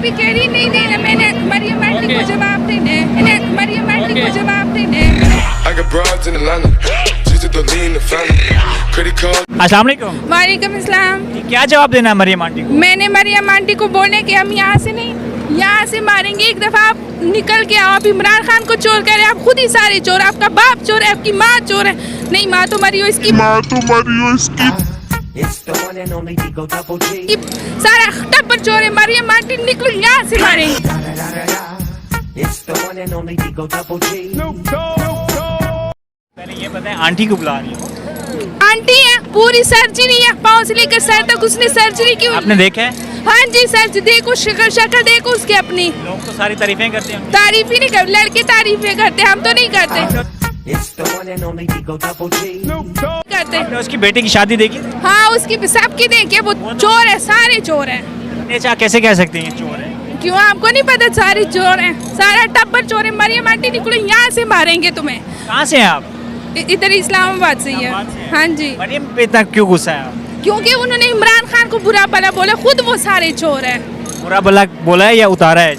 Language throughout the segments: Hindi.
अभी कह रही नहीं देना, मैंने मरियम आंटी को जवाब देना है, मैंने मरियम आंटी को जवाब देना है। I got broads in Atlanta, just to lean the family. Credit card. अस्सलाम वालेकुम। वालेकुम अस्सलाम। क्या जवाब देना है मरियम आंटी को? मैंने मरियम आंटी को बोले कि हम यहाँ से नहीं, यहाँ से मारेंगे। एक दफा आप निकल के आओ, आप इमरान खान को चोर कह रहे हैं, आप खुद ही सारे चोर, आपका बाप चोर है, आपकी माँ चोर है। नहीं, माँ तो मरी हो इसकी, सारा टब्बर चोर है। मरियम आंटी निकलो यहाँ से मारेंगे। पहले ये बताएं आंटी को बुला रही हो? आंटी है, पूरी सर्जरी है, पाँव से लेकर सर तक उसने सर्जरी की। आपने देखा है? हाँ जी सर, देखो शक्ल देखो उसकी अपनी। लोग तो सारी तारीफें करते हैं। तारीफ ही नहीं कर, लड़के तारीफें करते, हम तो नहीं करते। करते। आपने उसकी बेटी की शादी देखी? हाँ, उसकी सबकी देखिए, वो चोर है, सारे चोर हैं। अच्छा, कैसे कह सकते हैं चोर है? क्यों आपको नहीं पता? सारे चोर हैं, सारा टब्बर चोर है। मरियम आंटी निकलो यहाँ से, मारेंगे तुम्हें। कहाँ से हैं आप? इधर इस्लामाबाद से ही है। हाँ जी। मरियम पे इतना क्यों गुस्सा है आप? क्योंकि उन्होंने इमरान खान को बुरा भला बोला, खुद वो सारे चोर है। बुरा भला बोला है या उतारा है?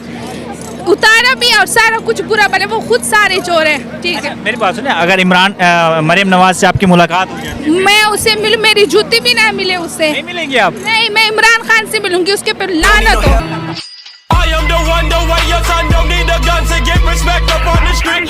उतारा भी और सारा कुछ बुरा भला, वो खुद सारे चोर है। ठीक है, मेरी बात सुने, अगर मरियम नवाज से आपकी मुलाकात हो जाए, मैं उससे मिलूं, मेरी जूती भी ना मिले उससे। नहीं मिलेंगे आप? नहीं, मैं इमरान खान से मिलूंगी, उसके पर लानत हो। I am the one, the way your son don't need a gun to get respect up on the street.